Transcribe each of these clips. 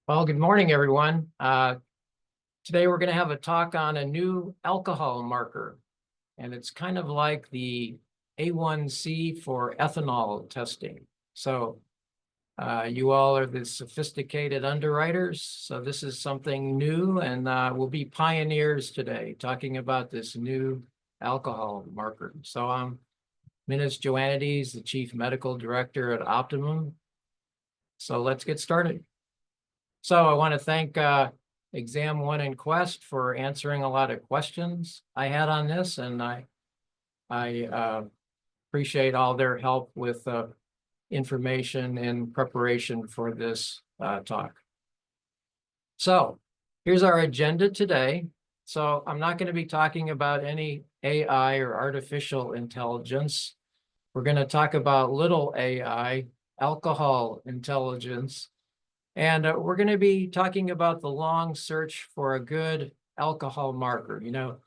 Well, good morning, everyone. Today we're going to have a talk on a new alcohol marker, and it's kind of like the A1C for ethanol testing. So you all are the sophisticated underwriters, so this is something new, and we'll be pioneers today talking about this new alcohol marker. So I'm Minas Joannides, the Chief Medical Director at Optimum. So let's get started. So I want to thank Exam One and Quest for answering a lot of questions I had on this, and I appreciate all their help with information in preparation for this talk. So here's our agenda today. So I'm not going to be talking about any AI or artificial intelligence. We're going to talk about little AI, alcohol intelligence. And we're going to be talking about the long search for a good alcohol marker. You know,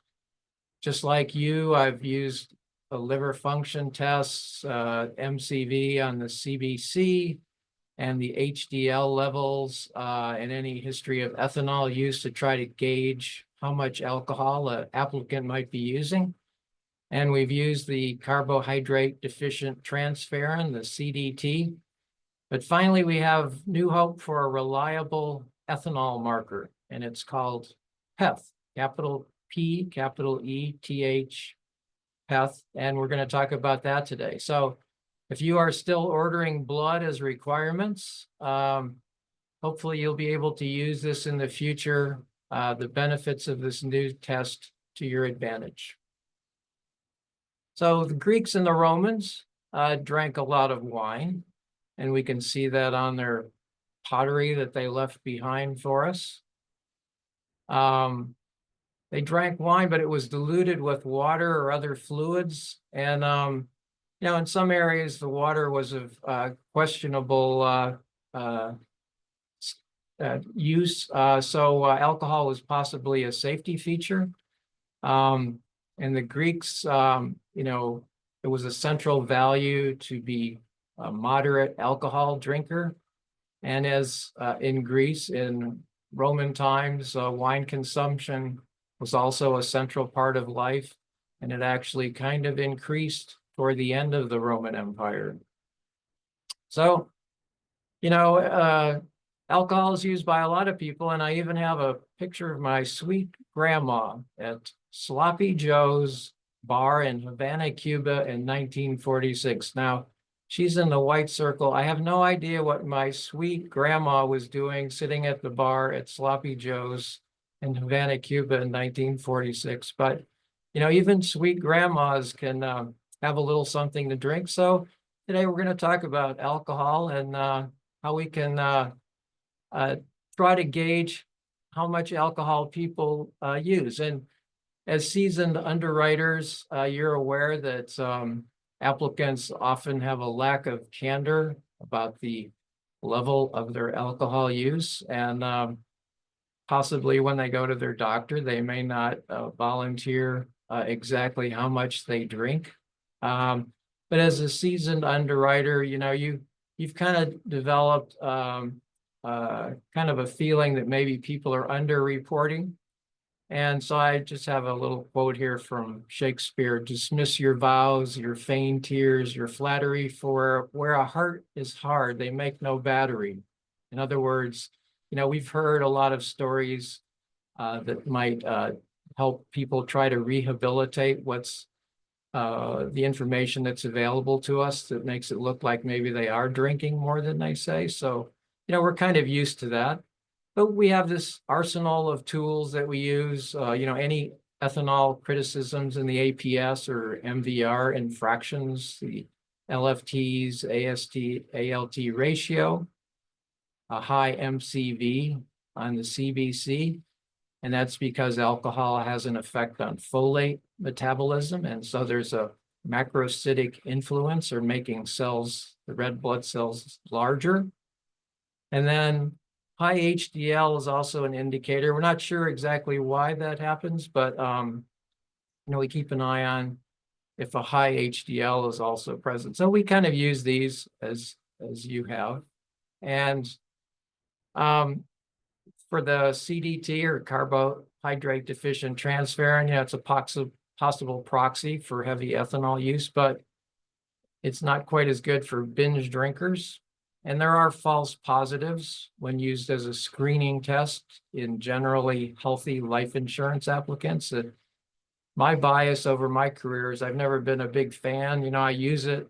just like you, I've used the liver function tests, MCV on the CBC, and the HDL levels, and any history of ethanol use to try to gauge how much alcohol an applicant might be using. And we've used the carbohydrate deficient transferrin, the CDT. But finally, we have new hope for a reliable ethanol marker, and it's called PETH, capital P, capital E-T-H, PETH, and we're going to talk about that today. So if you are still ordering blood as requirements, hopefully you'll be able to use this in the future, the benefits of this new test to your advantage. So the Greeks and the Romans drank a lot of wine. And we can see that on their pottery that they left behind for us. They drank wine, but it was diluted with water or other fluids. And, you know, in some areas, the water was of questionable use. So alcohol was possibly a safety feature. And the Greeks, you know, it was a central value to be a moderate alcohol drinker. And as in Greece, in Roman times, wine consumption was also a central part of life. And it actually kind of increased toward the end of the Roman Empire. So, you know, alcohol is used by a lot of people. And I even have a picture of my sweet grandma at Sloppy Joe's bar in Havana, Cuba in 1946. Now, she's in the white circle. I have no idea what my sweet grandma was doing sitting at the bar at Sloppy Joe's in Havana, Cuba in 1946. But, you know, even sweet grandmas can have a little something to drink. So today we're going to talk about alcohol and how we can try to gauge how much alcohol people use. And as seasoned underwriters, you're aware that applicants often have a lack of candor about the level of their alcohol use. And possibly when they go to their doctor, they may not volunteer exactly how much they drink. But as a seasoned underwriter, you know, you've kind of developed kind of a feeling that maybe people are underreporting. And so I just have a little quote here from Shakespeare: dismiss your vows, your feigned tears, your flattery, for where a heart is hard, they make no battery. In other words, you know, we've heard a lot of stories that might help people try to rehabilitate what's the information that's available to us that makes it look like maybe they are drinking more than they say. So, you know, we're kind of used to that. But we have this arsenal of tools that we use, you know, any ethanol criticisms in the APS or MVR infractions, the LFTs, AST, ALT ratio, a high MCV on the CBC. And that's because alcohol has an effect on folate metabolism. And so there's a macrocytic influence or making cells, the red blood cells, larger. And then high HDL is also an indicator. We're not sure exactly why that happens, but you know, we keep an eye on if a high HDL is also present. So we kind of use these as you have. And for the CDT or carbohydrate deficient transferrin, it's a possible proxy for heavy ethanol use, but it's not quite as good for binge drinkers. And there are false positives when used as a screening test in generally healthy life insurance applicants. My bias over my career is I've never been a big fan. I use it,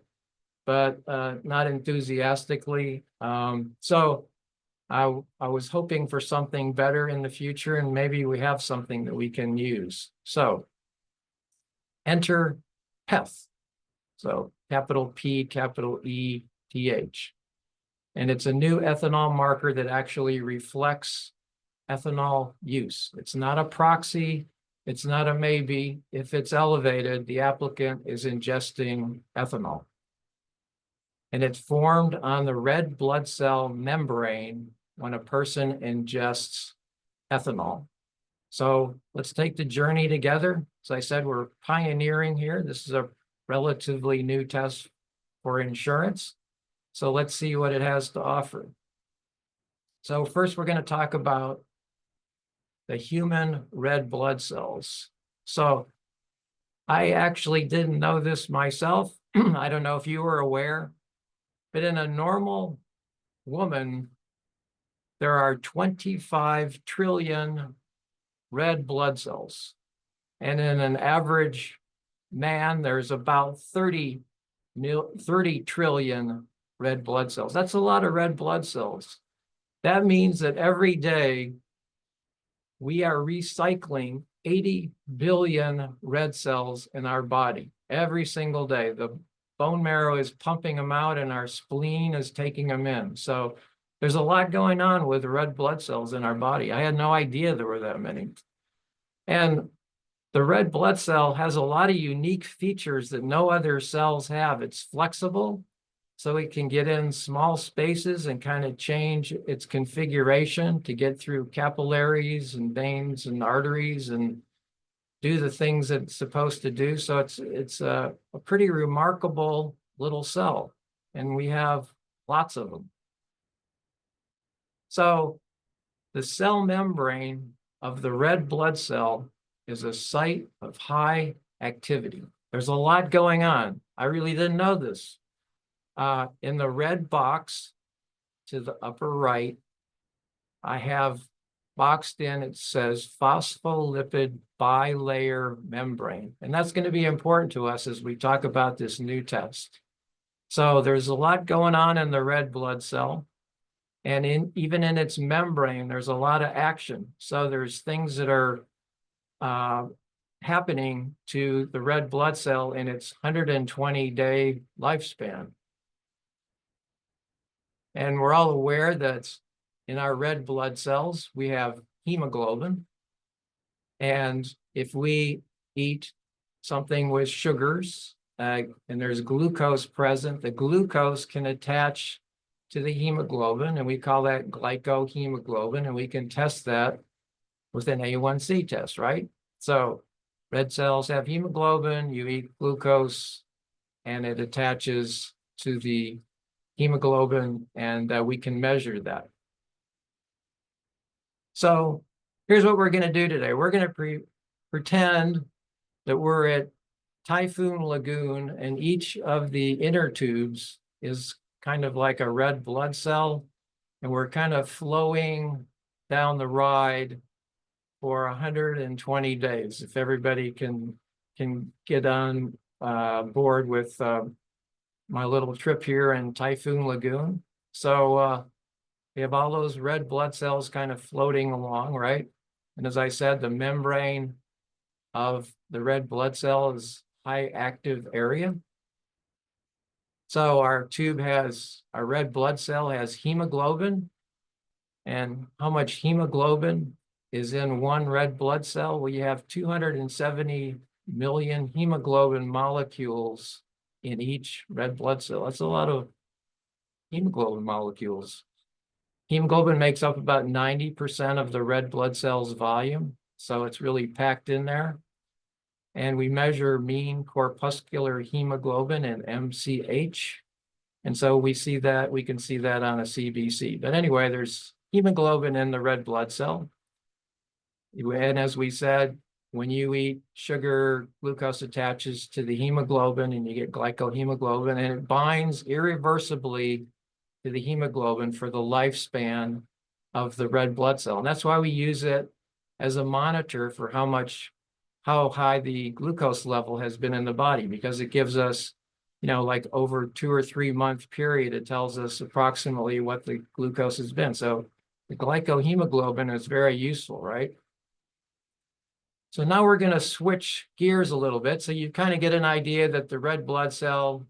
but not enthusiastically. So I was hoping for something better in the future, and maybe we have something that we can use. So enter PETH. So capital P, capital E, TH. And it's a new ethanol marker that actually reflects ethanol use. It's not a proxy. It's not a maybe. If it's elevated, the applicant is ingesting ethanol. And it's formed on the red blood cell membrane when a person ingests ethanol. So let's take the journey together. As I said, we're pioneering here. This is a relatively new test for insurance. So let's see what it has to offer. So first, we're going to talk about the human red blood cells. So I actually didn't know this myself. I don't know if you were aware, but in a normal woman, there are 25 trillion red blood cells. And in an average man, there's about 30 trillion red blood cells. That's a lot of red blood cells. That means that every day we are recycling 80 billion red cells in our body every single day. The bone marrow is pumping them out and our spleen is taking them in. So there's a lot going on with red blood cells in our body. I had no idea there were that many. And the red blood cell has a lot of unique features that no other cells have. It's flexible, so it can get in small spaces and kind of change its configuration to get through capillaries and veins and arteries and do the things that it's supposed to do. So it's a pretty remarkable little cell, and we have lots of them. So the cell membrane of the red blood cell is a site of high activity. There's a lot going on. I really didn't know this. In the red box to the upper right, I have boxed in, it says phospholipid bilayer membrane. And that's going to be important to us as we talk about this new test. So there's a lot going on in the red blood cell. And even in its membrane, there's a lot of action. So there's things that are happening to the red blood cell in its 120-day lifespan. And we're all aware that in our red blood cells, we have hemoglobin. And if we eat something with sugars, and there's glucose present, the glucose can attach to the hemoglobin, and we call that glycohemoglobin, and we can test that with an A1C test, right? So red cells have hemoglobin, you eat glucose, and it attaches to the hemoglobin, and we can measure that. So here's what we're going to do today. We're going to pretend that we're at Typhoon Lagoon, and each of the inner tubes is kind of like a red blood cell, and we're kind of flowing down the ride for 120 days. If everybody can get on board with my little trip here in Typhoon Lagoon. So we have all those red blood cells kind of floating along, right? And as I said, the membrane of the red blood cell is high active area. So our red blood cell has hemoglobin. And how much hemoglobin is in one red blood cell? Well, you have 270 million hemoglobin molecules in each red blood cell. That's a lot of hemoglobin molecules. Hemoglobin makes up about 90% of the red blood cell's volume, so it's really packed in there. And we measure mean corpuscular hemoglobin and MCH. And so we can see that on a CBC. But anyway, there's hemoglobin in the red blood cell. And as we said, when you eat sugar, glucose attaches to the hemoglobin and you get glycohemoglobin, and it binds irreversibly to the hemoglobin for the lifespan of the red blood cell. And that's why we use it as a monitor for how high the glucose level has been in the body, because it gives us, like over 2 or 3 month period, it tells us approximately what the glucose has been. So the glycohemoglobin is very useful, right? So now we're going to switch gears a little bit. So you kind of get an idea that the red blood cell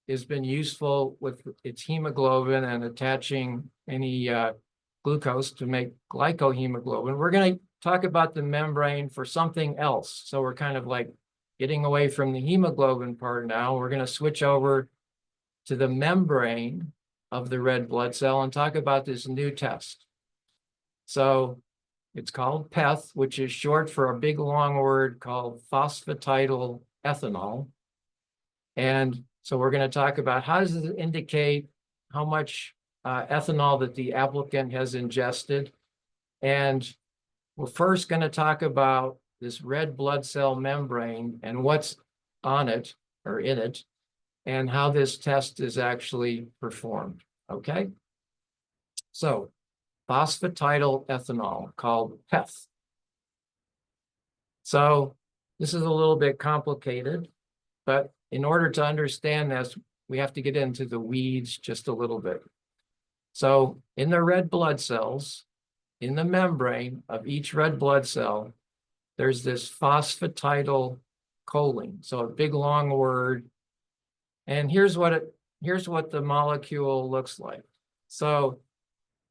has been useful with its hemoglobin and attaching any glucose to make glycohemoglobin. We're going to talk about the membrane for something else. So we're kind of like getting away from the hemoglobin part now. We're going to switch over to the membrane of the red blood cell and talk about this new test. So it's called PEth, which is short for a big long word called phosphatidylethanol. And so we're going to talk about how does it indicate how much ethanol that the applicant has ingested. And we're first going to talk about this red blood cell membrane and what's on it or in it, and how this test is actually performed. Okay? So phosphatidylethanol, called PEth. So this is a little bit complicated, but in order to understand this, we have to get into the weeds just a little bit. So in the red blood cells, in the membrane of each red blood cell, there's this phosphatidylcholine. So a big long word. And here's what the molecule looks like. So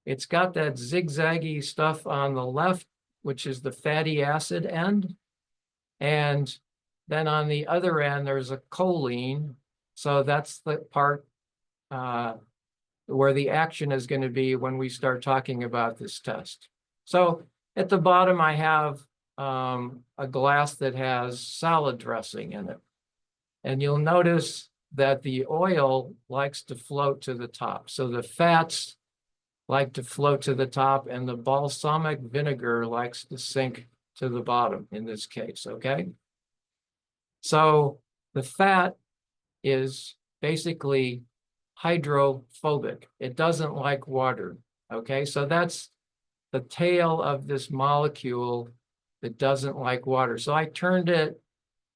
it's got that zigzaggy stuff on the left, which is the fatty acid end. And then on the other end, there's a choline. So that's the part where the action is going to be when we start talking about this test. So at the bottom, I have a glass that has salad dressing in it. And you'll notice that the oil likes to float to the top. So the fats like to float to the top, and the balsamic vinegar likes to sink to the bottom in this case, okay? So the fat is basically hydrophobic. It doesn't like water, okay? So that's the tail of this molecule that doesn't like water. So I turned it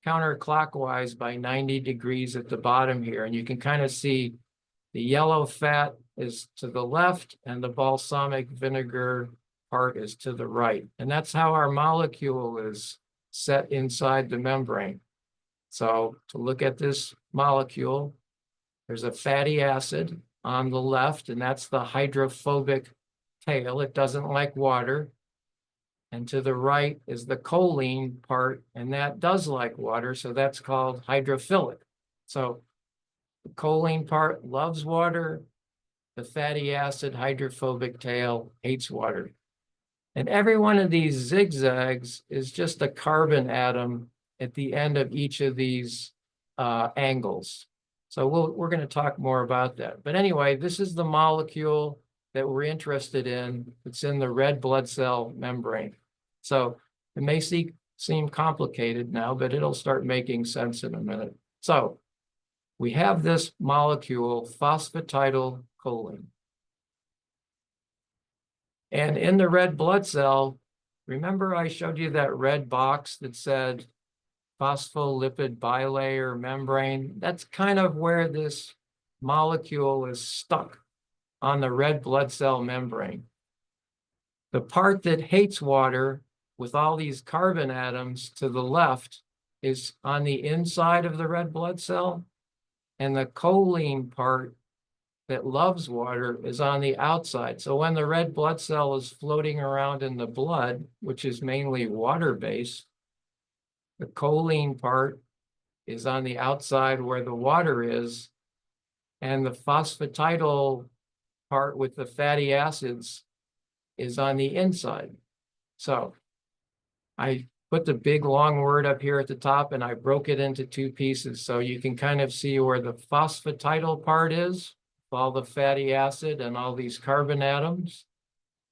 counterclockwise by 90 degrees at the bottom here, and you can kind of see the yellow fat is to the left and the balsamic vinegar part is to the right. And that's how our molecule is set inside the membrane. So to look at this molecule, there's a fatty acid on the left, and that's the hydrophobic tail. It doesn't like water. And to the right is the choline part, and that does like water, so that's called hydrophilic. So the choline part loves water. The fatty acid hydrophobic tail hates water. And every one of these zigzags is just a carbon atom at the end of each of these angles. So we're going to talk more about that. But anyway, this is the molecule that we're interested in. It's in the red blood cell membrane. So it may seem complicated now, but it'll start making sense in a minute. So we have this molecule, phosphatidylcholine. And in the red blood cell, remember I showed you that red box that said phospholipid bilayer membrane? That's kind of where this molecule is stuck on the red blood cell membrane. The part that hates water with all these carbon atoms to the left is on the inside of the red blood cell, and the choline part that loves water is on the outside. So when the red blood cell is floating around in the blood, which is mainly water-based, the choline part is on the outside where the water is, and the phosphatidyl part with the fatty acids is on the inside. So I put the big long word up here at the top, and I broke it into 2 pieces. So you can kind of see where the phosphatidyl part is, all the fatty acid and all these carbon atoms.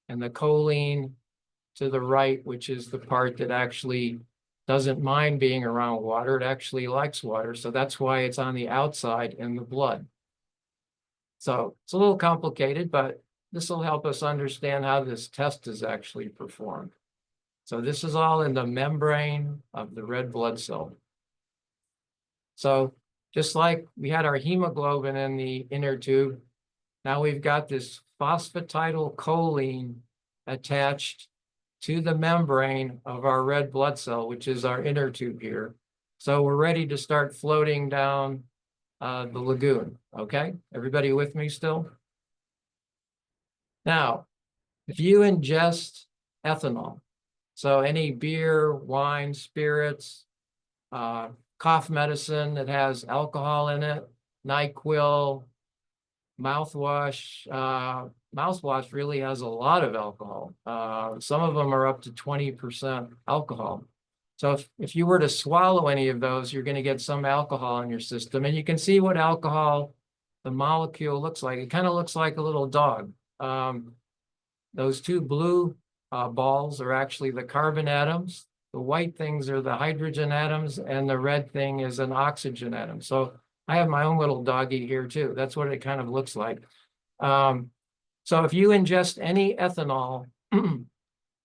and the choline to the right, which is the part that actually doesn't mind being around water. It actually likes water. So that's why it's on the outside in the blood. So it's a little complicated, but this will help us understand how this test is actually performed. So this is all in the membrane of the red blood cell. So just like we had our hemoglobin in the inner tube, now we've got this phosphatidylcholine attached to the membrane of our red blood cell, which is our inner tube here. So we're ready to start floating down the lagoon, okay? Everybody with me still? Now, if you ingest ethanol, so any beer, wine, spirits, cough medicine that has alcohol in it, NyQuil, mouthwash. Mouthwash really has a lot of alcohol. Some of them are up to 20% alcohol. So if you were to swallow any of those, you're going to get some alcohol in your system. And you can see what alcohol, the molecule looks like. It kind of looks like a little dog. Those two blue balls are actually the carbon atoms. The white things are the hydrogen atoms, and the red thing is an oxygen atom. So I have my own little doggy here too. That's what it kind of looks like. So if you ingest any ethanol,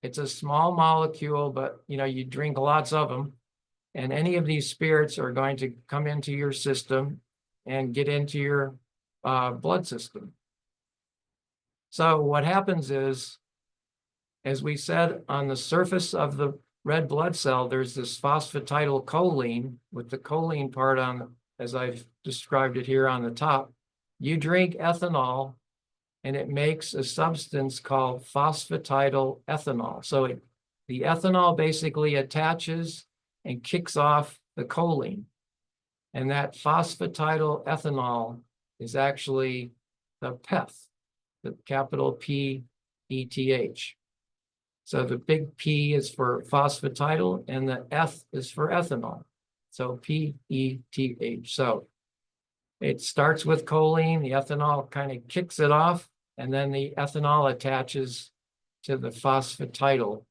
it's a small molecule, but you drink lots of them. And any of these spirits are going to come into your system and get into your blood system. So what happens is, as we said, on the surface of the red blood cell, there's this phosphatidylcholine with the choline part on, as I've described it here on the top. You drink ethanol and it makes a substance called phosphatidylethanol. So the ethanol basically attaches and kicks off the choline. And that phosphatidylethanol is actually the PEth, the capital P-E-T-H. So the big P is for phosphatidyl and the Eth is for ethanol. So P-E-T-H. So it starts with choline, the ethanol kind of kicks it off, and then the ethanol attaches to the phosphatidyl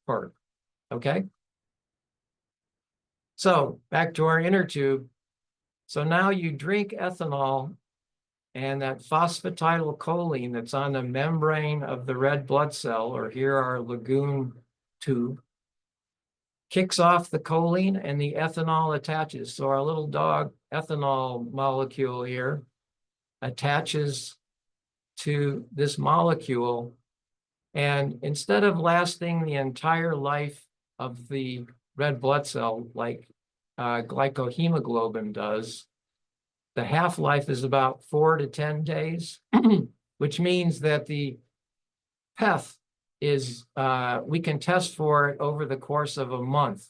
part, okay? So back to our inner tube. So now you drink ethanol, and that phosphatidylcholine that's on the membrane of the red blood cell, or here our lagoon tube, kicks off the choline and the ethanol attaches. So our little dog ethanol molecule here attaches to this molecule. And instead of lasting the entire life of the red blood cell like glycohemoglobin does, the half-life is about 4 to 10 days, which means that the PEth is, we can test for it over the course of a month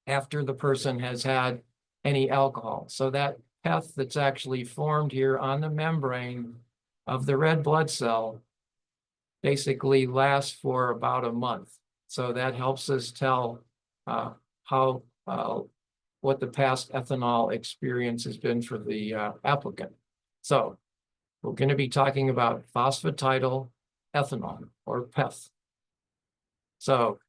after the person has had any alcohol. So that PEth that's actually formed here on the membrane of the red blood cell basically lasts for about a month. So that helps us tell what the past ethanol experience has been for the applicant. So we're going to be talking about phosphatidylethanol or PEth. So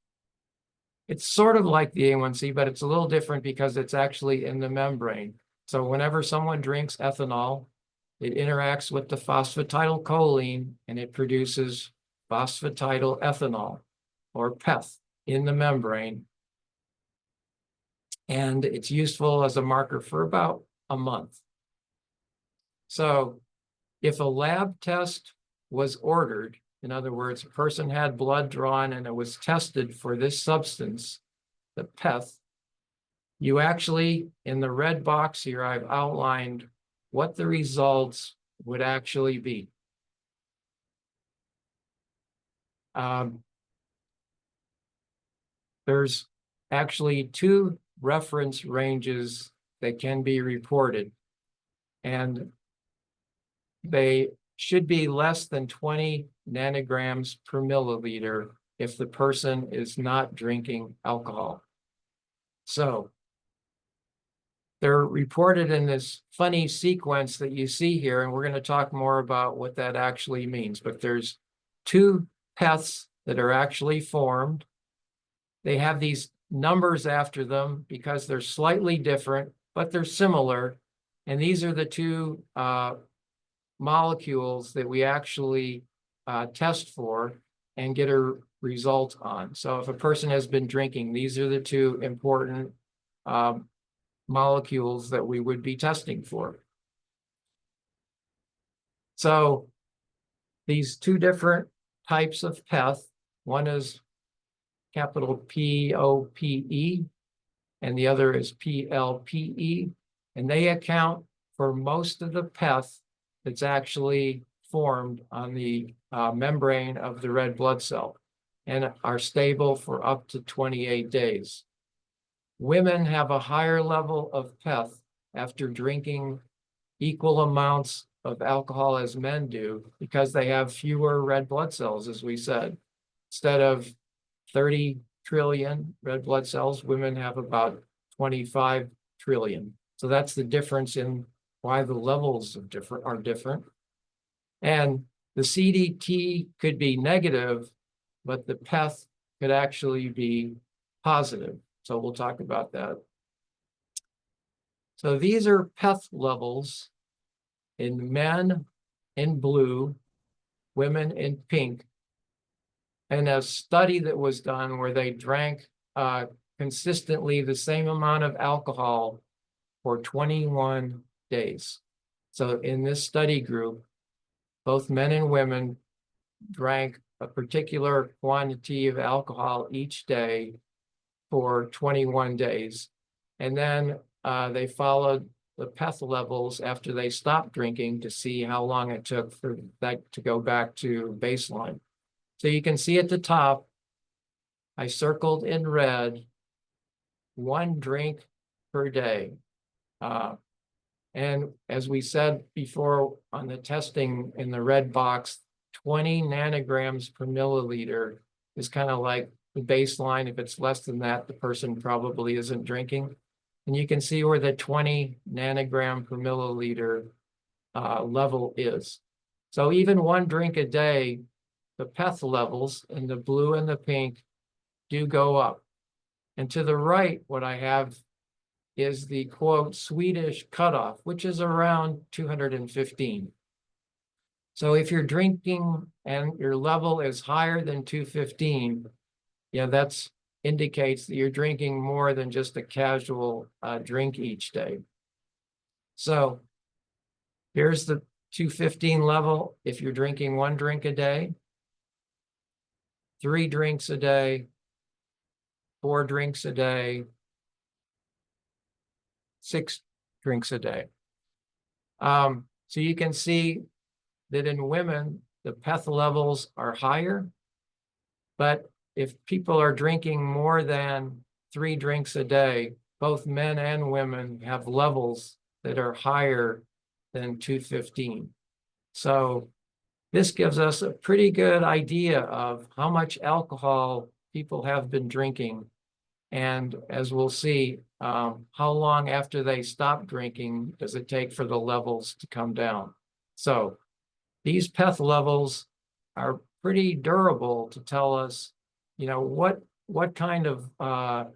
it's sort of like the A1C, but it's a little different because it's actually in the membrane. So whenever someone drinks ethanol, it interacts with the phosphatidylcholine and it produces phosphatidylethanol or PEth in the membrane. And it's useful as a marker for about a month. So if a lab test was ordered, in other words, a person had blood drawn and it was tested for this substance, the PEth, you actually, in the red box here, I've outlined what the results would actually be. There's actually two reference ranges that can be reported, and they should be less than 20 nanograms per milliliter if the person is not drinking alcohol. So they're reported in this funny sequence that you see here, and we're going to talk more about what that actually means. But there's two peths that are actually formed. They have these numbers after them because they're slightly different, but they're similar. And these are the two molecules that we actually test for and get a result on. So if a person has been drinking, these are the two important molecules that we would be testing for. So these two different types of peth, one is capital POPE, and the other is PLPE, and they account for most of the peth that's actually formed on the membrane of the red blood cell and are stable for up to 28 days. Women have a higher level of peth after drinking equal amounts of alcohol as men do because they have fewer red blood cells, as we said. Instead of 30 trillion red blood cells, women have about 25 trillion. So that's the difference in why the levels are different. And the CDT could be negative, but the peth could actually be positive. So we'll talk about that. So these are peth levels in men in blue, women in pink. And a study that was done where they drank consistently the same amount of alcohol for 21 days. So in this study group, both men and women drank a particular quantity of alcohol each day for 21 days. And then they followed the peth levels after they stopped drinking to see how long it took for that to go back to baseline. So you can see at the top, I circled in red, 1 drink per day. And as we said before on the testing in the red box, 20 nanograms per milliliter is kind of like the baseline. If it's less than that, the person probably isn't drinking. And you can see where the 20 nanogram per milliliter level is. So even 1 drink a day, the peth levels in the blue and the pink do go up. And to the right, what I have is the quote Swedish cutoff, which is around 215. So if you're drinking and your level is higher than 215, yeah, that's indicates that you're drinking more than just a casual drink each day. So here's the 215 level if you're drinking 1 drink a day, 3 drinks a day, 4 drinks a day, 6 drinks a day. So you can see that in women, the peth levels are higher, but if people are drinking more than 3 drinks a day, both men and women have levels that are higher than 215. So this gives us a pretty good idea of how much alcohol people have been drinking. And as we'll see, how long after they stop drinking does it take for the levels to come down? So these peth levels are pretty durable to tell us, you know, what kind of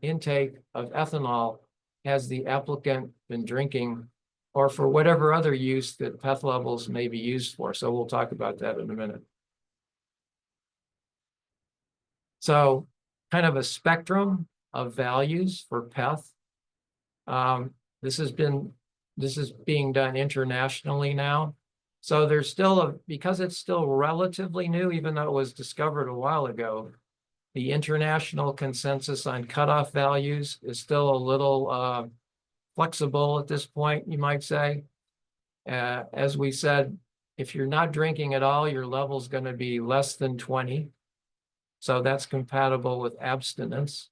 intake of ethanol has the applicant been drinking, or for whatever other use that peth levels may be used for. So we'll talk about that in a minute. So kind of a spectrum of values for peth. This is being done internationally now. So there's still because it's still relatively new, even though it was discovered a while ago, the international consensus on cutoff values is still a little flexible at this point, you might say. As we said, if you're not drinking at all, your level is going to be less than 20. So that's compatible with abstinence.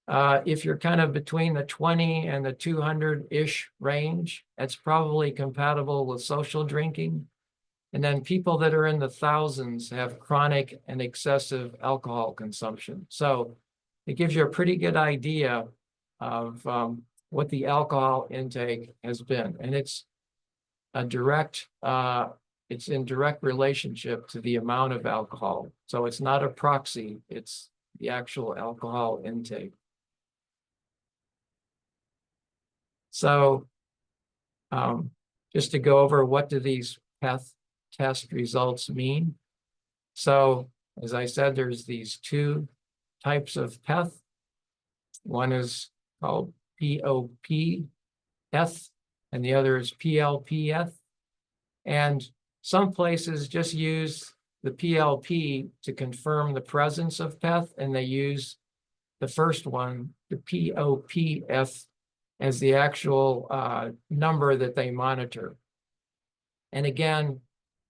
If you're kind of between the 20 and the 200-ish range, that's probably compatible with social drinking. And then people that are in the thousands have chronic and excessive alcohol consumption. So it gives you a pretty good idea of what the alcohol intake has been. And it's a direct it's in direct relationship to the amount of alcohol. So it's not a proxy, it's the actual alcohol intake. So just to go over, what do these PEth test results mean? So as I said, there's these two types of PEth. One is called POP-eth, and the other is PLP-eth. And some places just use the PLP to confirm the presence of PEth, and they use the first one, the POP-eth, as the actual number that they monitor. And again,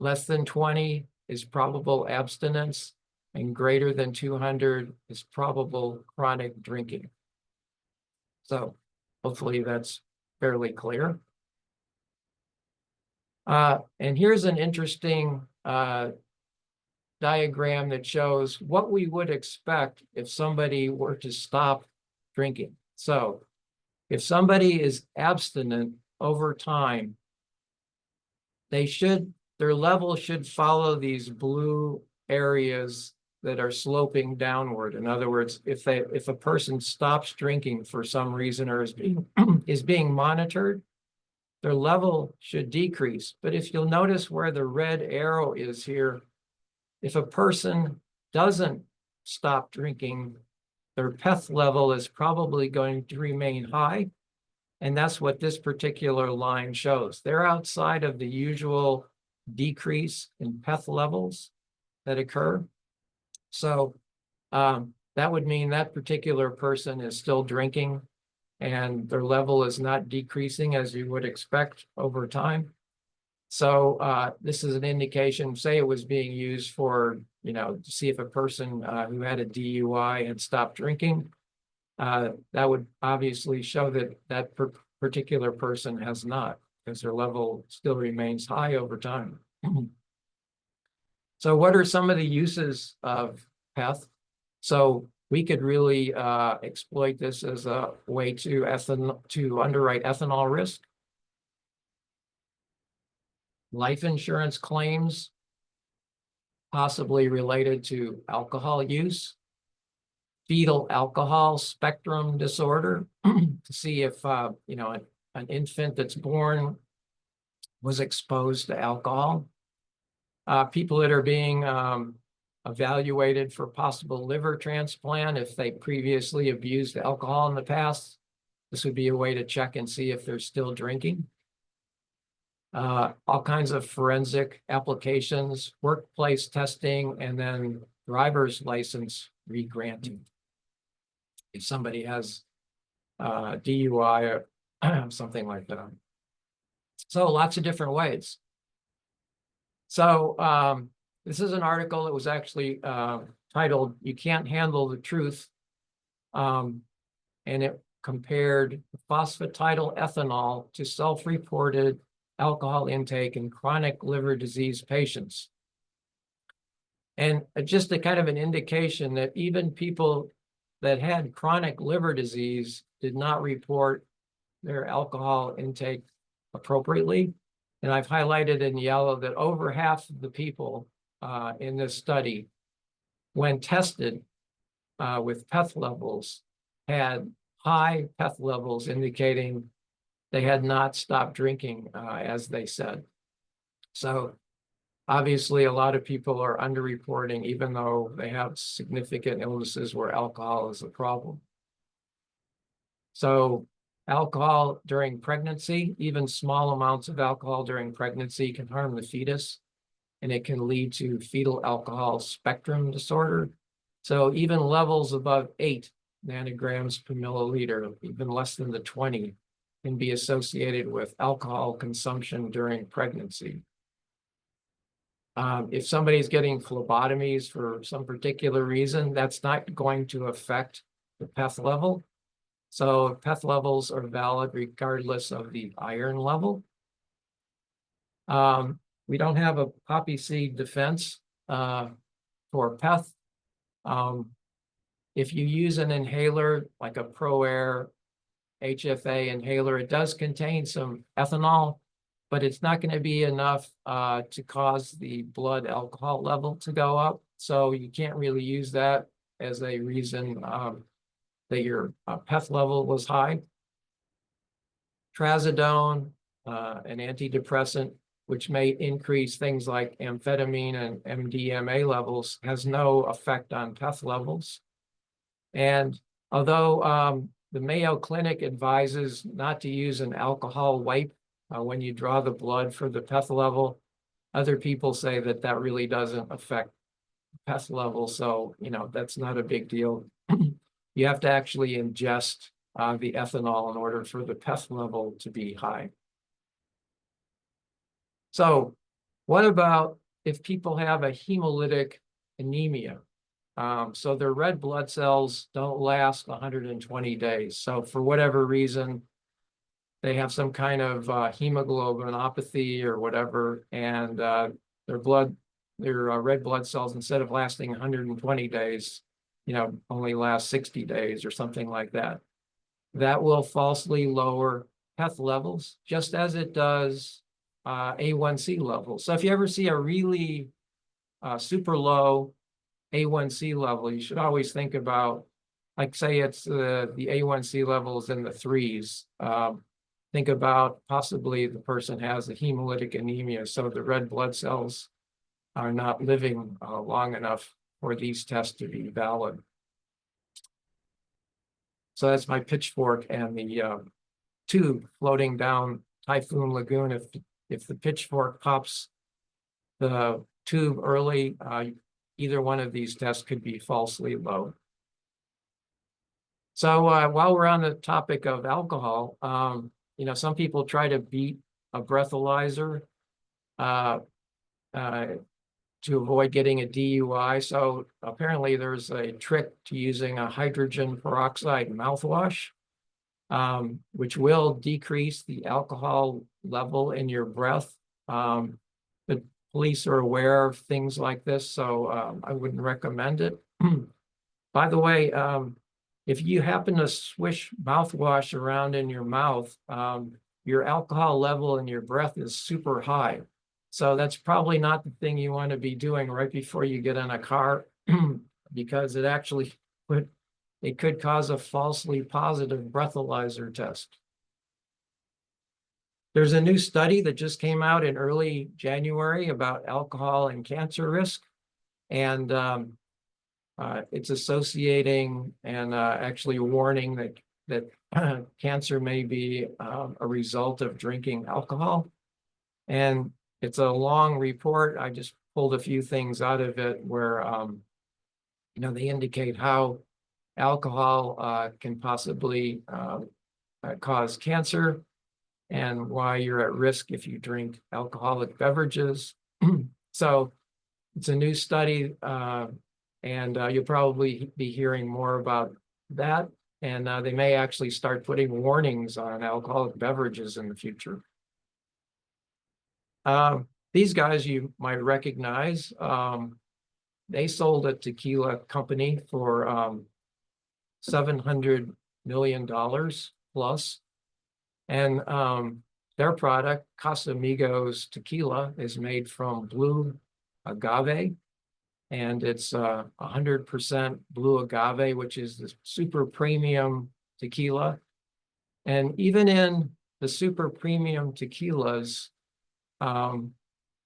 less than 20 is probable abstinence, and greater than 200 is probable chronic drinking. So hopefully that's fairly clear. And here's an interesting diagram that shows what we would expect if somebody were to stop drinking. So if somebody is abstinent over time, their level should follow these blue areas that are sloping downward. In other words, if a person stops drinking for some reason or is being monitored, their level should decrease. But if you'll notice where the red arrow is here, if a person doesn't stop drinking, their PEth level is probably going to remain high. And that's what this particular line shows. They're outside of the usual decrease in PEth levels that occur. So that would mean that particular person is still drinking and their level is not decreasing as you would expect over time. So this is an indication, say it was being used for, to see if a person who had a DUI had stopped drinking. That would obviously show that that particular person has not, because their level still remains high over time. So what are some of the uses of PEth? So we could really exploit this as a way to underwrite ethanol risk. Life insurance claims, possibly related to alcohol use. Fetal alcohol spectrum disorder, to see if an infant that's born was exposed to alcohol. People that are being evaluated for possible liver transplant if they previously abused alcohol in the past. This would be a way to check and see if they're still drinking. All kinds of forensic applications, workplace testing, and then driver's license regranting. If somebody has DUI or something like that. So lots of different ways. So this is an article that was actually titled, "You Can't Handle the Truth." And it compared phosphatidyl ethanol to self-reported alcohol intake in chronic liver disease patients. And just a kind of an indication that even people that had chronic liver disease did not report their alcohol intake appropriately. And I've highlighted in yellow that over half of the people in this study, when tested with PEth levels, had high PEth levels, indicating they had not stopped drinking, as they said. So obviously, a lot of people are underreporting, even though they have significant illnesses where alcohol is a problem. So alcohol during pregnancy, even small amounts of alcohol during pregnancy can harm the fetus, and it can lead to fetal alcohol spectrum disorder. So even levels above 8 nanograms per milliliter, even less than the 20, can be associated with alcohol consumption during pregnancy. If somebody's getting phlebotomies for some particular reason, that's not going to affect the PEth level. So PEth levels are valid regardless of the iron level. We don't have a poppy seed defense for PEth. If you use an inhaler like a ProAir HFA inhaler, it does contain some ethanol, but it's not going to be enough to cause the blood alcohol level to go up. So you can't really use that as a reason that your PEth level was high. Trazodone, an antidepressant, which may increase things like amphetamine and MDMA levels, has no effect on PEth levels. And although the Mayo Clinic advises not to use an alcohol wipe when you draw the blood for the PEth level, other people say that that really doesn't affect PEth level. So, that's not a big deal. You have to actually ingest the ethanol in order for the PEth level to be high. So what about if people have a hemolytic anemia? So their red blood cells don't last 120 days. So for whatever reason, they have some kind of hemoglobinopathy or whatever, and their red blood cells, instead of lasting 120 days, only last 60 days or something like that. That will falsely lower PEth levels, just as it does A1C levels. So if you ever see a really super low A1C level, you should always think about, like, say it's the A1C levels in the 3s. Think about possibly the person has a hemolytic anemia, so the red blood cells are not living long enough for these tests to be valid. So that's my pitchfork and the tube floating down Typhoon Lagoon. If the pitchfork pops the tube early, either one of these tests could be falsely low. So while we're on the topic of alcohol, some people try to beat a breathalyzer to avoid getting a DUI. So apparently there's a trick to using a hydrogen peroxide mouthwash, which will decrease the alcohol level in your breath. The police are aware of things like this, so I wouldn't recommend it. By the way, if you happen to swish mouthwash around in your mouth, your alcohol level in your breath is super high. So that's probably not the thing you want to be doing right before you get in a car, because it actually could cause a falsely positive breathalyzer test. There's a new study that just came out in early January about alcohol and cancer risk. And it's associating and actually warning that cancer may be a result of drinking alcohol. And it's a long report. I just pulled a few things out of it where, they indicate how alcohol can possibly cause cancer and why you're at risk if you drink alcoholic beverages. So it's a new study, and you'll probably be hearing more about that. And they may actually start putting warnings on alcoholic beverages in the future. These guys you might recognize. They sold a tequila company for $700 million plus. And their product, Casamigos Tequila, is made from blue agave. And it's 100% blue agave, which is the super premium tequila. And even in the super premium tequilas,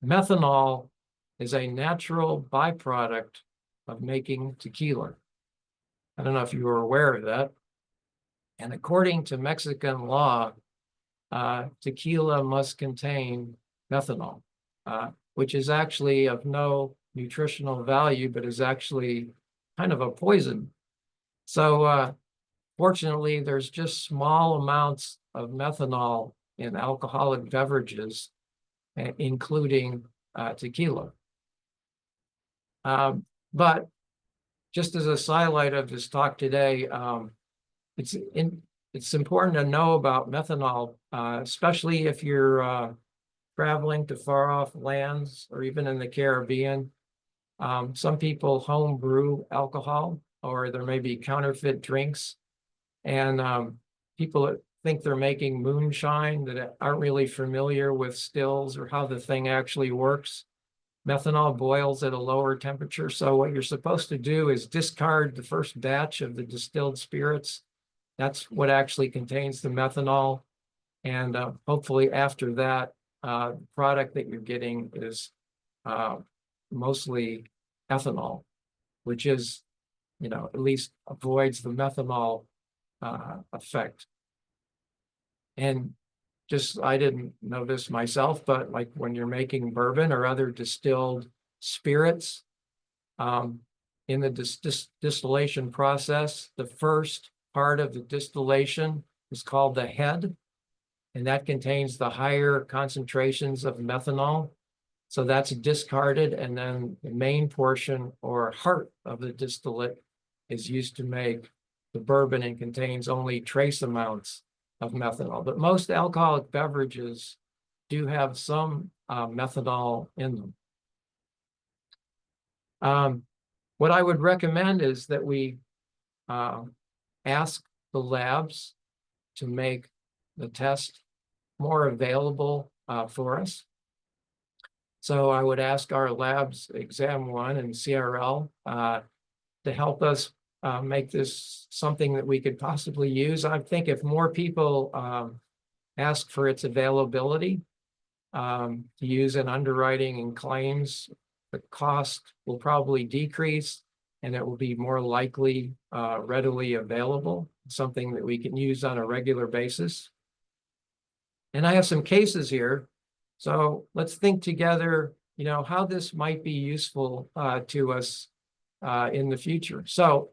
methanol is a natural byproduct of making tequila. I don't know if you were aware of that. And according to Mexican law, tequila must contain methanol, which is actually of no nutritional value, but is actually kind of a poison. So fortunately, there's just small amounts of methanol in alcoholic beverages, including tequila. But just as a sidelight of this talk today, it's important to know about methanol, especially if you're traveling to far off lands or even in the Caribbean. Some people home brew alcohol, or there may be counterfeit drinks. And people think they're making moonshine, that aren't really familiar with stills or how the thing actually works. Methanol boils at a lower temperature. So what you're supposed to do is discard the first batch of the distilled spirits. That's what actually contains the methanol. And hopefully after that, the product that you're getting is mostly ethanol, which is, at least avoids the methanol effect. And I didn't know this myself, but like when you're making bourbon or other distilled spirits, in the distillation process, the first part of the distillation is called the head, and that contains the higher concentrations of methanol. So that's discarded, and then the main portion or heart of the distillate is used to make the bourbon and contains only trace amounts of methanol. But most alcoholic beverages do have some methanol in them. What I would recommend is that we ask the labs to make the test more available for us. So I would ask our labs, Exam 1 and CRL, to help us make this something that we could possibly use. I think if more people ask for its availability to use in underwriting and claims, the cost will probably decrease and it will be more likely readily available, something that we can use on a regular basis. And I have some cases here. So let's think together, how this might be useful to us in the future. So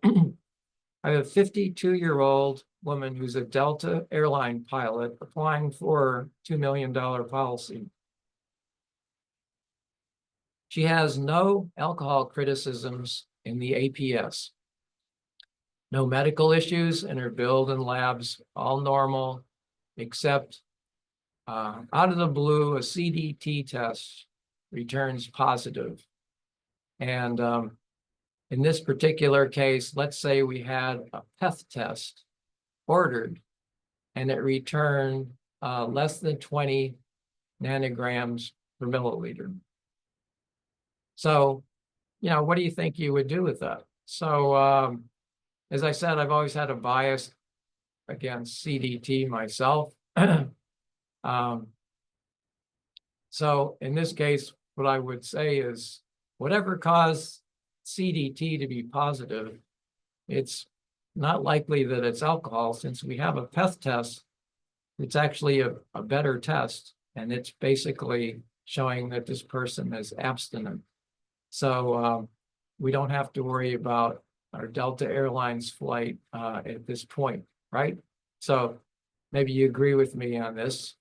I have a 52-year-old woman who's a Delta airline pilot applying for a $2 million policy. She has no alcohol criticisms in the APS, no medical issues in her build and labs, all normal, except out of the blue, a CDT test returns positive. And in this particular case, let's say we had a PEth test ordered and it returned less than 20 nanograms per milliliter. So, what do you think you would do with that? So, as I said, I've always had a bias against CDT myself. So in this case, what I would say is whatever caused CDT to be positive, it's not likely that it's alcohol, since we have a PEth test. It's actually a better test, and it's basically showing that this person is abstinent. So we don't have to worry about our Delta Airlines flight at this point, right? So maybe you agree with me on this.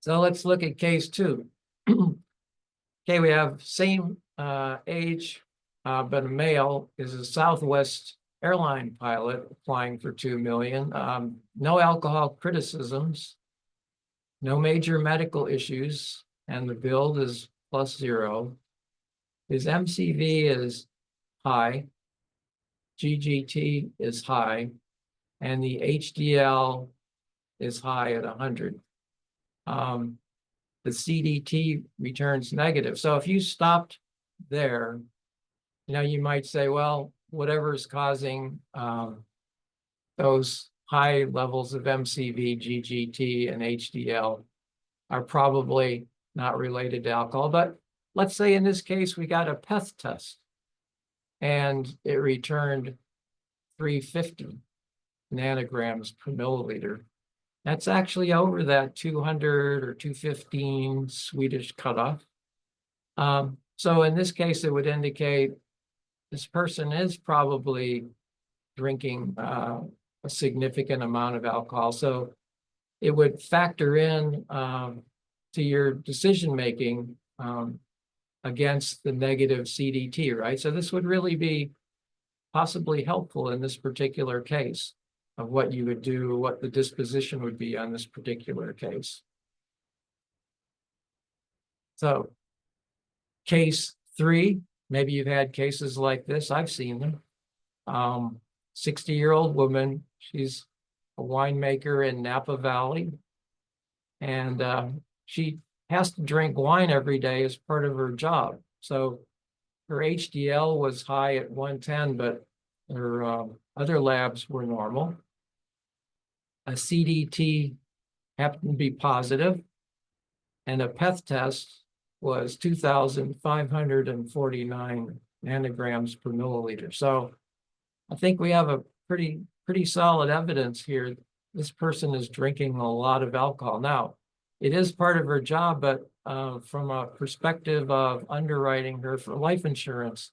So let's look at case 2. Okay, we have same age, but a male is a Southwest airline pilot applying for $2 million. No alcohol criticisms, no major medical issues, and the build is +0. His MCV is high, GGT is high, and the HDL is high at 100. The CDT returns negative. So if you stopped there, you might say, well, whatever is causing those high levels of MCV, GGT, and HDL are probably not related to alcohol. But let's say in this case, we got a PEth test and it returned 350 nanograms per milliliter. That's actually over that 200 or 215 Swedish cutoff. So in this case, it would indicate this person is probably drinking a significant amount of alcohol. So it would factor in to your decision-making against the negative CDT, right? So this would really be possibly helpful in this particular case of what you would do, what the disposition would be on this particular case. So case 3, maybe you've had cases like this. I've seen them. 60-year-old woman, she's a winemaker in Napa Valley. And she has to drink wine every day as part of her job. So her HDL was high at 110, but her other labs were normal. A CDT happened to be positive, and a PEth test was 2,549 nanograms per milliliter. So I think we have a pretty solid evidence here. This person is drinking a lot of alcohol. Now, it is part of her job, but from a perspective of underwriting her for life insurance,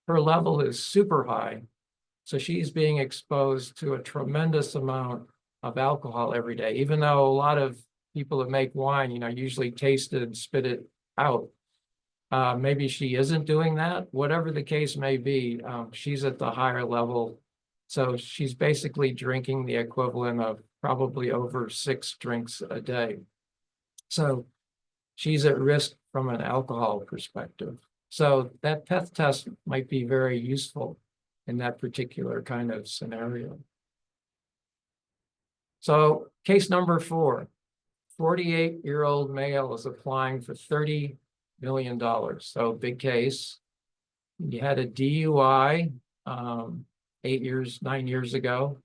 her level is super high. So she's being exposed to a tremendous amount of alcohol every day, even though a lot of people that make wine, usually taste it and spit it out. Maybe she isn't doing that. Whatever the case may be, she's at the higher level. So she's basically drinking the equivalent of probably over 6 drinks a day. So she's at risk from an alcohol perspective. So that PEth test might be very useful in that particular kind of scenario. So case number 4, 48-year-old male is applying for $30 million. So big case. He had a DUI 9 years ago.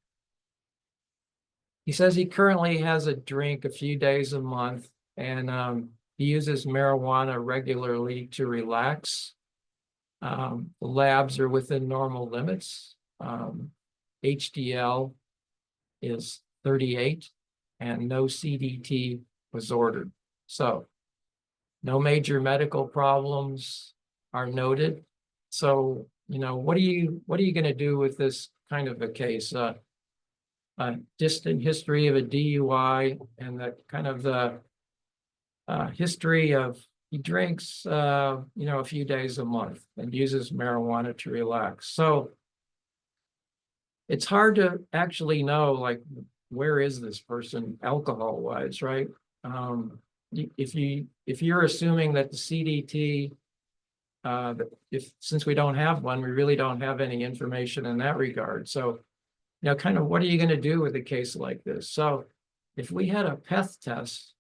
He says he currently has a drink a few days a month, and he uses marijuana regularly to relax. The labs are within normal limits. HDL is 38, and no CDT was ordered. So no major medical problems are noted. So, what are you going to do with this kind of a case? A distant history of a DUI and the kind of the history of he drinks, a few days a month and uses marijuana to relax. So it's hard to actually know, like, where is this person alcohol-wise, right? If you're assuming that the CDT, since we don't have one, we really don't have any information in that regard. So, kind of what are you going to do with a case like this? So if we had a PEth test,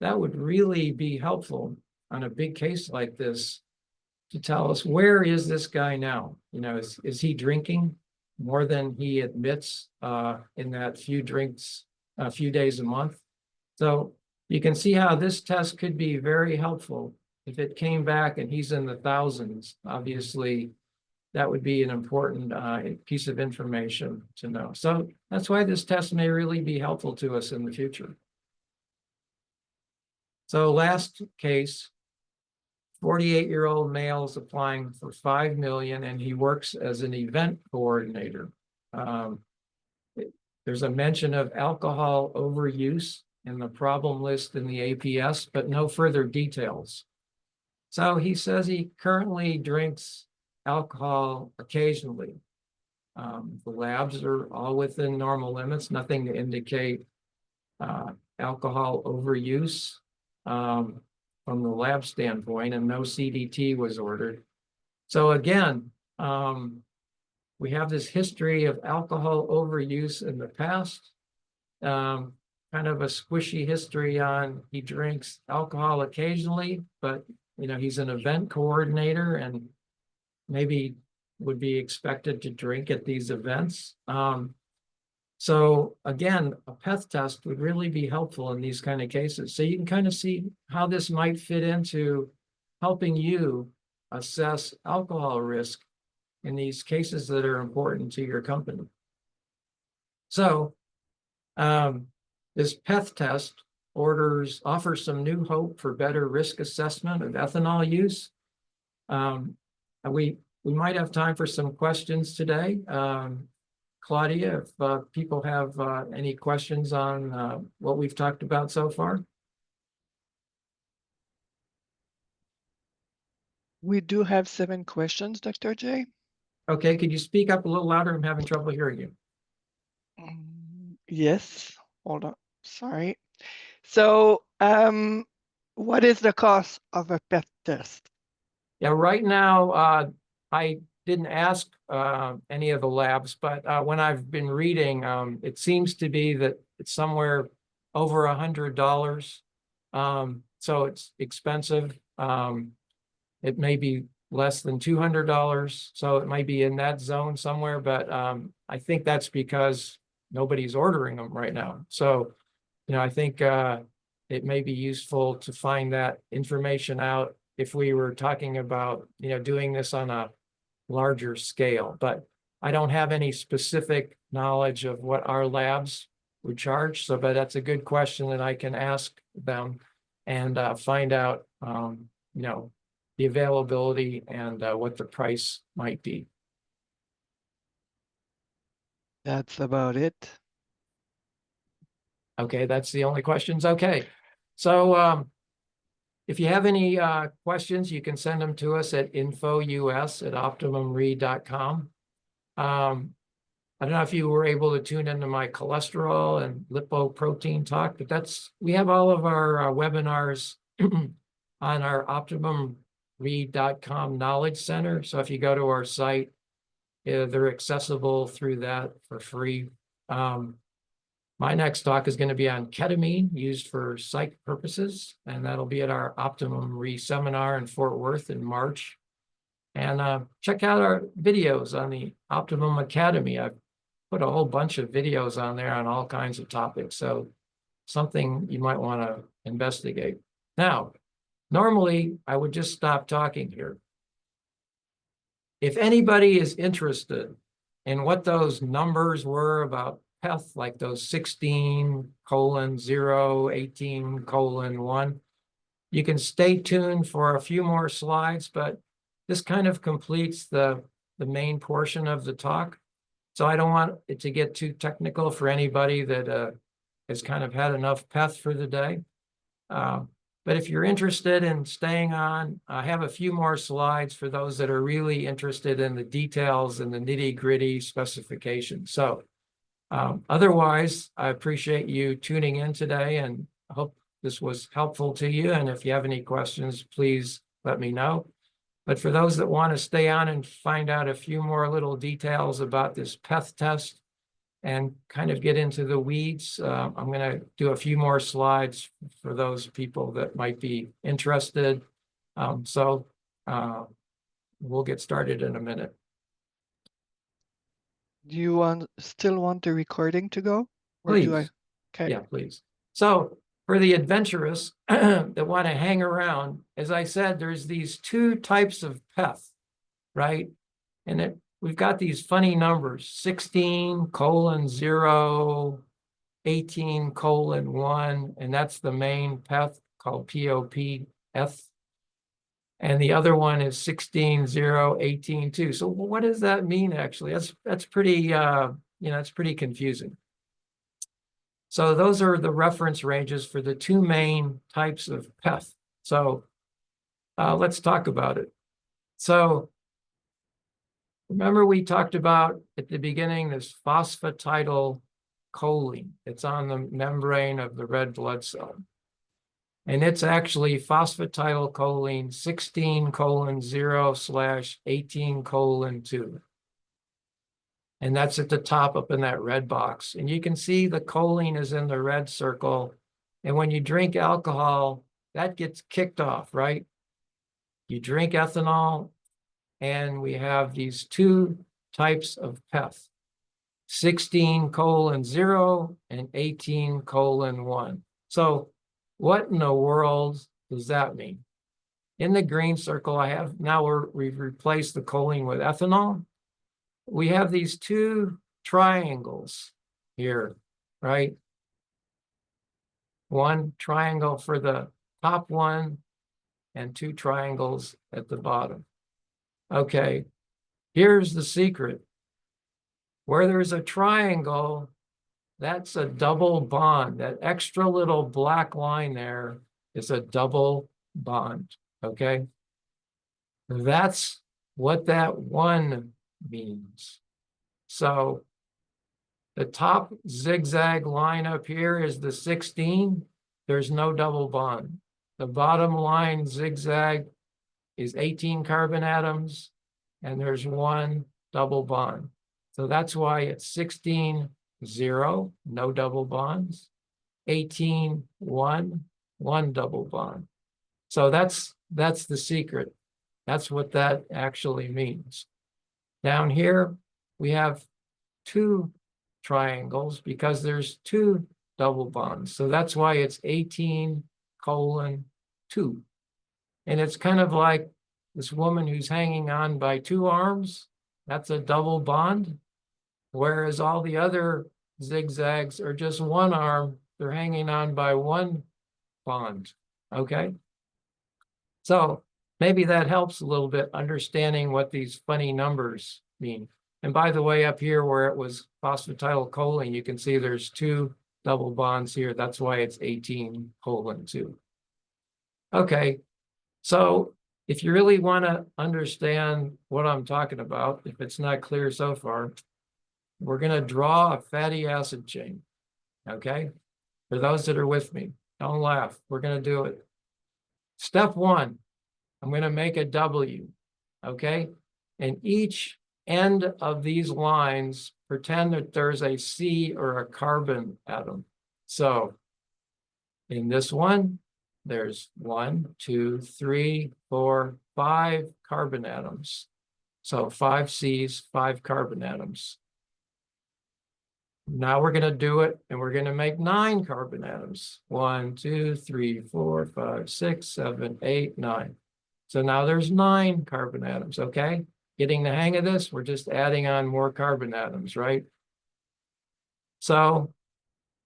that would really be helpful on a big case like this to tell us, where is this guy now? Is he drinking more than he admits in that few drinks, a few days a month? So you can see how this test could be very helpful. If it came back and he's in the thousands, obviously that would be an important piece of information to know. So that's why this test may really be helpful to us in the future. So last case, 48-year-old male is applying for $5 million, and he works as an event coordinator. There's a mention of alcohol overuse in the problem list in the APS, but no further details. So he says he currently drinks alcohol occasionally. The labs are all within normal limits, nothing to indicate alcohol overuse from the lab standpoint, and no CDT was ordered. So again, we have this history of alcohol overuse in the past, kind of a squishy history on he drinks alcohol occasionally, but he's an event coordinator and maybe would be expected to drink at these events. So again, a PEth test would really be helpful in these kind of cases. So you can kind of see how this might fit into helping you assess alcohol risk in these cases that are important to your company. So this PEth test offers some new hope for better risk assessment of ethanol use. We might have time for some questions today. Claudia, if people have any questions on what we've talked about so far. We do have 7 questions, Dr. J. Okay, could you speak up a little louder? I'm having trouble hearing you. Yes, hold on, sorry. So, what is the cost of a PET test? Yeah, right now, I didn't ask any of the labs, but when I've been reading, it seems to be that it's somewhere over $100. So it's expensive. It may be less than $200, so it might be in that zone somewhere, but I think that's because nobody's ordering them right now. So, I think it may be useful to find that information out if we were talking about, doing this on a larger scale. But I don't have any specific knowledge of what our labs would charge. So, but that's a good question that I can ask them and find out, the availability and what the price might be. That's about it. Okay, that's the only questions. Okay. So if you have any questions, you can send them to us at info.us@optimumre.com. I don't know if you were able to tune into my cholesterol and lipoprotein talk, but we have all of our webinars on our optimumre.com knowledge center. So if you go to our site, they're accessible through that for free. My next talk is going to be on ketamine used for psych purposes, and that'll be at our Optimum Re seminar in Fort Worth in March. And check out our videos on the Optimum Academy. I've put a whole bunch of videos on there on all kinds of topics, so something you might want to investigate. Now, normally I would just stop talking here. If anybody is interested in what those numbers were about PEth, like those 16:0, 18:1, you can stay tuned for a few more slides, but this kind of completes the main portion of the talk. So I don't want it to get too technical for anybody that has kind of had enough PEth for the day. But if you're interested in staying on, I have a few more slides for those that are really interested in the details and the nitty-gritty specifications. So otherwise, I appreciate you tuning in today and I hope this was helpful to you. And if you have any questions, please let me know. But for those that want to stay on and find out a few more little details about this PEth test and kind of get into the weeds, I'm going to do a few more slides for those people that might be interested. So we'll get started in a minute. Do you still want the recording to go? Or Please. do I? Okay. Yeah, please. So for the adventurous that want to hang around, as I said, there's these two types of PEth, right? And we've got these funny numbers, 16:0, 18:1, and that's the main PEth called POPF. And the other one is 16:0, 18:2. So what does that mean actually? That's pretty it's pretty confusing. So those are the reference ranges for the two main types of PEth. So let's talk about it. So remember we talked about at the beginning this phosphatidylcholine. It's on the membrane of the red blood cell. And it's actually phosphatidylcholine 16:0/18:2. And that's at the top up in that red box. And you can see the choline is in the red circle. And when you drink alcohol, that gets kicked off, right? You drink ethanol, and we have these two types of PEth, 16:0 and 18:1. So what in the world does that mean? In the green circle, we've replaced the choline with ethanol. We have these two triangles here, right? One triangle for the top one and two triangles at the bottom. Okay, here's the secret. Where there's a triangle, that's a double bond. That extra little black line there is a double bond, okay? That's what that one means. So the top zigzag line up here is the 16. There's no double bond. The bottom line zigzag is 18 carbon atoms. and there's one double bond. So that's why it's 16, 0, no double bonds, 18, 1, one double bond. So that's the secret. That's what that actually means. Down here, we have two triangles because there's two double bonds. So that's why it's 18, 2. And it's kind of like this woman who's hanging on by two arms. That's a double bond. Whereas all the other zigzags are just one arm. They're hanging on by one bond. Okay. So maybe that helps a little bit understanding what these funny numbers mean. And by the way, up here where it was phosphatidylcholine, you can see there's two double bonds here. That's why it's 18, 2. Okay, so if you really want to understand what I'm talking about, if it's not clear so far, we're going to draw a fatty acid chain, okay? For those that are with me, don't laugh. We're going to do it. Step one, I'm going to make a W, okay? And each end of these lines, pretend that there's a C or a carbon atom. So in this one, there's 1, 2, 3, 4, 5 carbon atoms. So 5 C's, 5 carbon atoms. Now we're going to do it, and we're going to make 9 carbon atoms. 1, 2, 3, 4, 5, 6, 7, 8, 9. So now there's 9 carbon atoms, okay? Getting the hang of this, we're just adding on more carbon atoms, right? So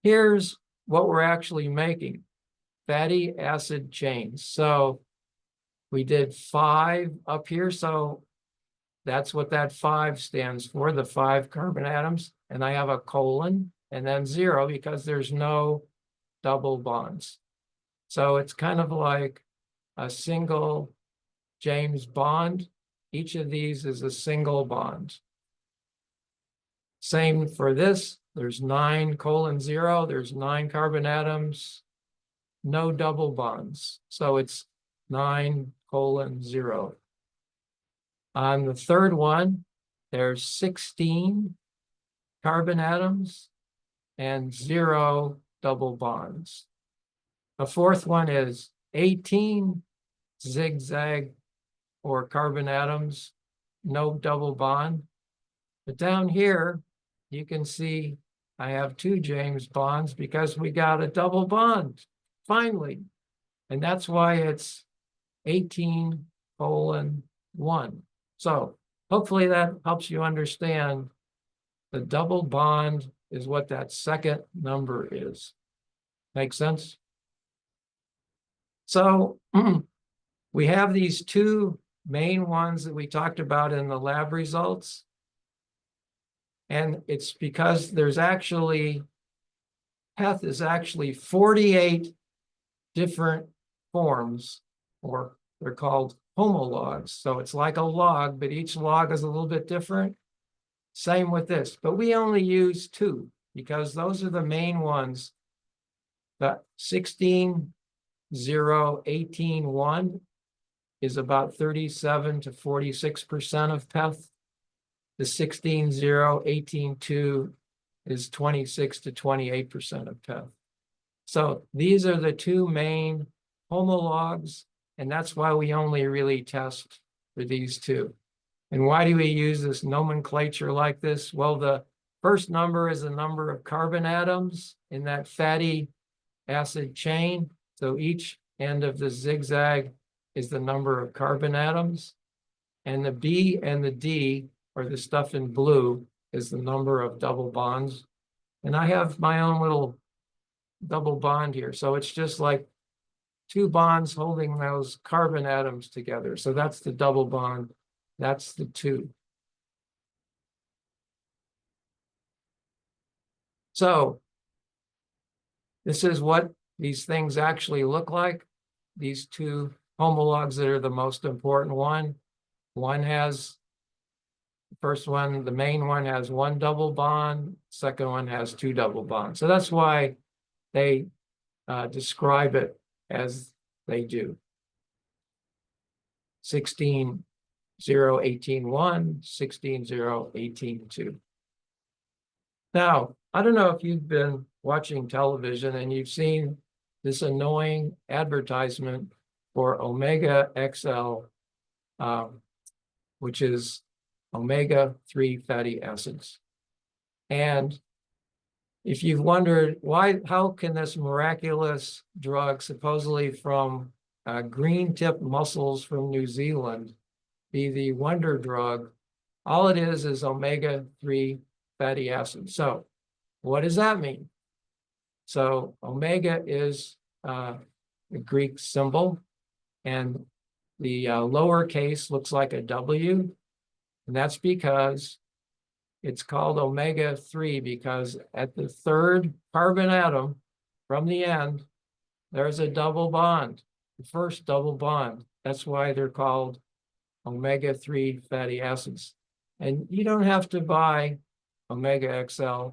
here's what we're actually making, fatty acid chains. So we did 5 up here, so that's what that 5 stands for, the 5 carbon atoms. And I have a colon and then 0 because there's no double bonds. So it's kind of like a single James bond. Each of these is a single bond. Same for this. There's 9 colon 0. There's 9 carbon atoms, no double bonds. So it's 9 colon 0. On the third one, there's 16 carbon atoms and 0 double bonds. The fourth one is 18 zigzag or carbon atoms, no double bond. But down here, you can see I have 2 James bonds because we got a double bond, finally. And that's why it's 18 colon 1. So hopefully that helps you understand the double bond is what that second number is. Make sense? So we have these 2 main ones that we talked about in the lab results. And it's because there's actually, PEth is actually 48 different forms, or they're called homologs. So it's like a log, but each log is a little bit different. Same with this, but we only use 2 because those are the main ones. The 16, 0, 18, 1 is about 37 to 46% of PEth. The 16, 0, 18, 2 is 26 to 28% of PEth. So these are the 2 main homologs, and that's why we only really test for these 2. And why do we use this nomenclature like this? Well, the first number is the number of carbon atoms in that fatty acid chain. So each end of the zigzag is the number of carbon atoms. And the B and the D, or the stuff in blue, is the number of double bonds. And I have my own little double bond here. So it's just like 2 bonds holding those carbon atoms together. So that's the double bond. That's the 2. So this is what these things actually look like. These 2 homologs that are the most important one. One has, the first one, the main one has 1 double bond. Second one has 2 double bonds. So that's why they describe it as they do. 16, 0.18.1, 16.0, 18.2. Now, I don't know if you've been watching television and you've seen this annoying advertisement for Omega XL, which is omega-3 fatty acids. And if you've wondered how can this miraculous drug, supposedly from green tip mussels from New Zealand, be the wonder drug? All it is omega-3 fatty acids. So what does that mean? So omega is the Greek symbol, and the lowercase looks like a W, and that's because it's called omega-3 because at the third carbon atom from the end, there's a double bond, the first double bond. That's why they're called omega-3 fatty acids. And you don't have to buy Omega XL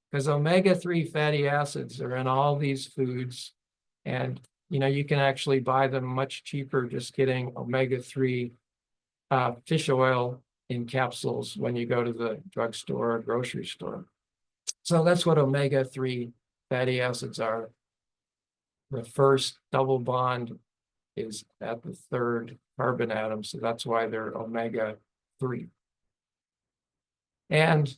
because omega-3 fatty acids are in all these foods. And, you can actually buy them much cheaper just getting omega-3 fish oil in capsules when you go to the drugstore or grocery store. So that's what omega-3 fatty acids are. The first double bond is at the third carbon atom, so that's why they're omega-3. And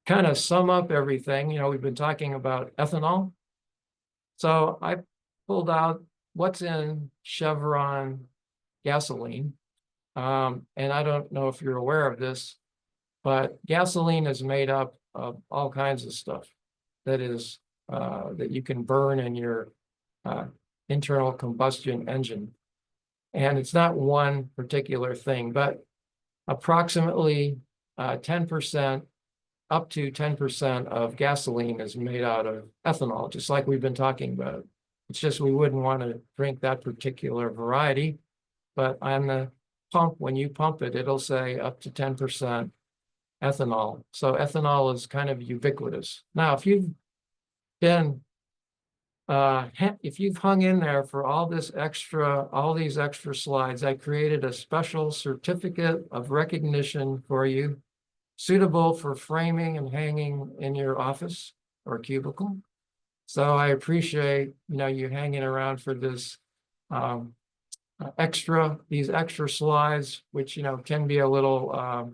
kind of sum up everything, we've been talking about ethanol. So I pulled out what's in Chevron gasoline. And I don't know if you're aware of this, but gasoline is made up of all kinds of stuff that you can burn in your internal combustion engine. And it's not one particular thing, but approximately 10%, up to 10% of gasoline is made out of ethanol, just like we've been talking about. It's just we wouldn't want to drink that particular variety, but on the pump, when you pump it, it'll say up to 10% ethanol. So ethanol is kind of ubiquitous. Now, if you've hung in there for all these extra slides, I created a special certificate of recognition for you, suitable for framing and hanging in your office or cubicle. So I appreciate, you hanging around for this these extra slides, which, can be a little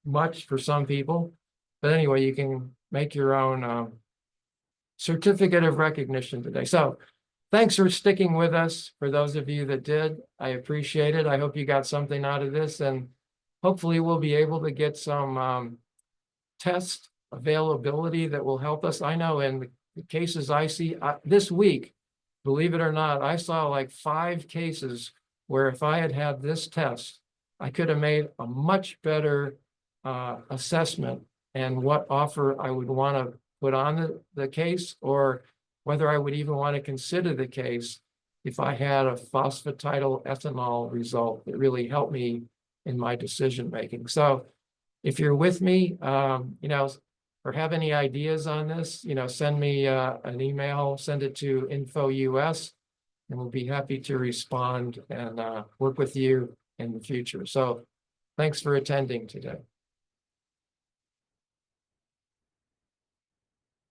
much for some people. But anyway, you can make your own certificate of recognition today. So thanks for sticking with us. For those of you that did, I appreciate it. I hope you got something out of this, and hopefully we'll be able to get some test availability that will help us. I know in the cases I see this week, believe it or not, I saw like 5 cases where if I had had this test, I could have made a much better assessment and what offer I would want to put on the case, or whether I would even want to consider the case if I had a phosphatidyl ethanol result that really helped me in my decision making. So if you're with me, or have any ideas on this, send me an email, send it to info.us, and we'll be happy to respond and work with you in the future. So thanks for attending today.